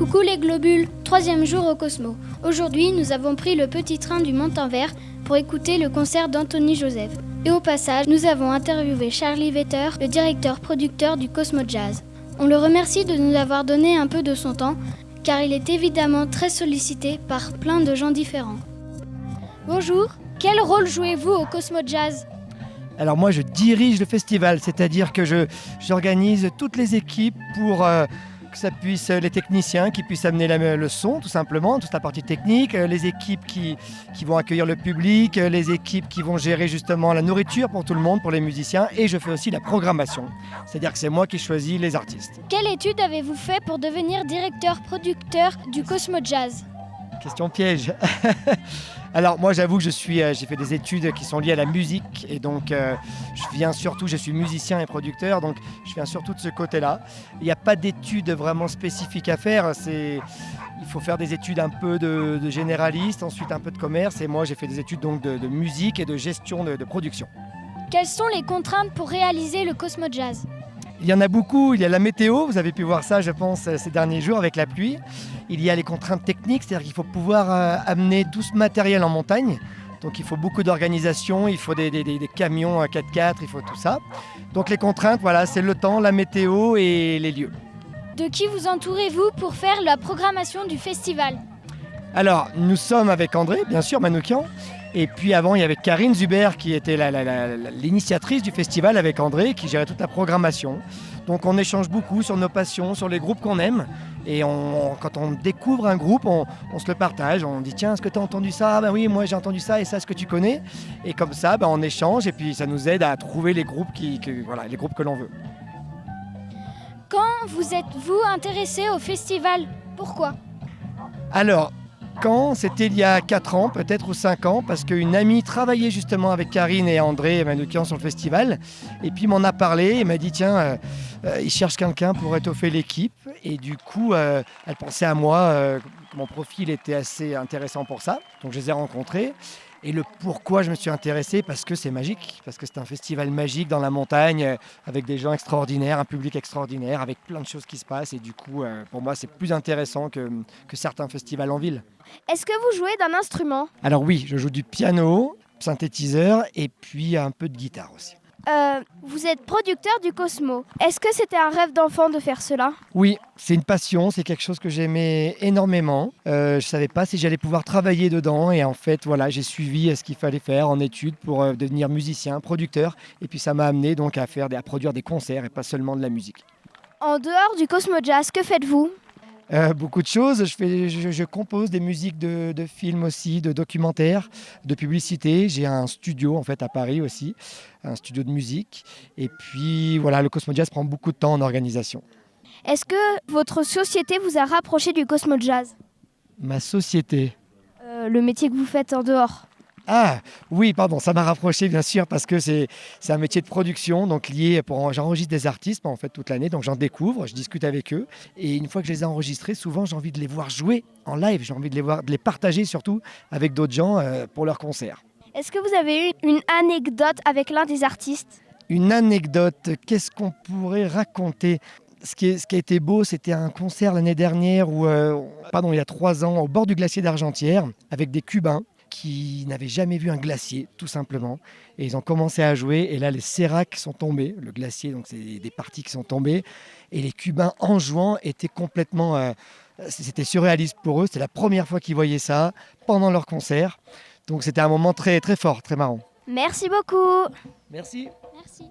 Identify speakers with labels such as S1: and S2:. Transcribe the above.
S1: Coucou les globules, 3e jour au Cosmo. Aujourd'hui, nous avons pris le petit train du Montanvert pour écouter le concert d'Anthony Joseph. Et au passage, nous avons interviewé Charlie Vetter, le directeur-producteur du Cosmo Jazz. On le remercie de nous avoir donné un peu de son temps, car il est évidemment très sollicité par plein de gens différents. Bonjour, quel rôle jouez-vous au Cosmo Jazz ?
S2: Alors moi je dirige le festival, c'est-à-dire que j'organise toutes les équipes pour que ça puisse, les techniciens qui puissent amener le son tout simplement, toute la partie technique, les équipes qui vont accueillir le public, les équipes qui vont gérer justement la nourriture pour tout le monde, pour les musiciens, et je fais aussi la programmation, c'est-à-dire que c'est moi qui choisis les artistes.
S1: Quelle étude avez-vous fait pour devenir directeur-producteur du Cosmo Jazz ?
S2: Question piège. Alors moi j'avoue que j'ai fait des études qui sont liées à la musique et donc je suis musicien et producteur, donc je viens surtout de ce côté-là. Il n'y a pas d'études vraiment spécifiques à faire, il faut faire des études un peu de généraliste, ensuite un peu de commerce, et moi j'ai fait des études donc de musique et de gestion de production.
S1: Quelles sont les contraintes pour réaliser le Cosmo Jazz ?
S2: Il y en a beaucoup, il y a la météo, vous avez pu voir ça je pense ces derniers jours avec la pluie. Il y a les contraintes techniques, c'est-à-dire qu'il faut pouvoir amener tout ce matériel en montagne. Donc il faut beaucoup d'organisation, il faut des camions à 4x4, il faut tout ça. Donc les contraintes, voilà, c'est le temps, la météo et les lieux.
S1: De qui vous entourez-vous pour faire la programmation du festival ?
S2: Alors nous sommes avec André, bien sûr, Manoukian. Et puis avant, il y avait Karine Zuber qui était l'initiatrice du festival avec André, qui gérait toute la programmation. Donc on échange beaucoup sur nos passions, sur les groupes qu'on aime. Et quand on découvre un groupe, on se le partage. On dit tiens, est-ce que tu as entendu ça ? Ah ben oui, moi j'ai entendu ça et ça, est-ce que tu connais ? Et comme ça, on échange et puis ça nous aide à trouver les groupes les groupes que l'on veut.
S1: Quand vous êtes-vous intéressé au festival ? Pourquoi ?
S2: Alors, c'était il y a 4 ans, peut-être, ou 5 ans, parce qu'une amie travaillait justement avec Karine et André Manoukian sur le festival, et puis m'en a parlé, et m'a dit tiens, il cherche quelqu'un pour étoffer l'équipe, et du coup, elle pensait à moi, mon profil était assez intéressant pour ça, donc je les ai rencontrés. Et le pourquoi je me suis intéressé, parce que c'est magique, parce que c'est un festival magique dans la montagne, avec des gens extraordinaires, un public extraordinaire, avec plein de choses qui se passent. Et du coup, pour moi, c'est plus intéressant que certains festivals en ville.
S1: Est-ce que vous jouez d'un instrument ?
S2: Alors oui, je joue du piano, synthétiseur, et puis un peu de guitare aussi.
S1: Vous êtes producteur du Cosmo. Est-ce que c'était un rêve d'enfant de faire cela ?
S2: Oui, c'est une passion, c'est quelque chose que j'aimais énormément. Je ne savais pas si j'allais pouvoir travailler dedans et en fait, voilà, j'ai suivi ce qu'il fallait faire en études pour devenir musicien, producteur. Et puis ça m'a amené donc à produire des concerts et pas seulement de la musique.
S1: En dehors du Cosmo Jazz, que faites-vous ?
S2: Beaucoup de choses. Je compose des musiques de films aussi, de documentaires, de publicités. J'ai un studio en fait à Paris aussi, un studio de musique. Et puis voilà, le Cosmo Jazz prend beaucoup de temps en organisation.
S1: Est-ce que votre société vous a rapproché du Cosmo Jazz ?
S2: Ma société.
S1: Le métier que vous faites en dehors.
S2: Ah oui, pardon, ça m'a rapproché bien sûr parce que c'est un métier de production, donc j'enregistre des artistes en fait toute l'année, donc j'en découvre, je discute avec eux et une fois que je les ai enregistrés, souvent j'ai envie de les voir jouer en live, j'ai envie de les partager surtout avec d'autres gens pour leurs concerts.
S1: Est-ce que vous avez eu une anecdote avec l'un des artistes ?
S2: Une anecdote, qu'est-ce qu'on pourrait raconter ? Ce qui a été beau, c'était un concert l'année dernière, il y a 3 ans, au bord du glacier d'Argentière, avec des Cubains qui n'avaient jamais vu un glacier, tout simplement. Et ils ont commencé à jouer, et là, les séracs sont tombés. Le glacier, donc c'est des parties qui sont tombées. Et les Cubains, en jouant, étaient complètement... c'était surréaliste pour eux. C'était la première fois qu'ils voyaient ça pendant leur concert. Donc c'était un moment très, très fort, très marrant.
S1: Merci beaucoup.
S2: Merci.
S1: Merci.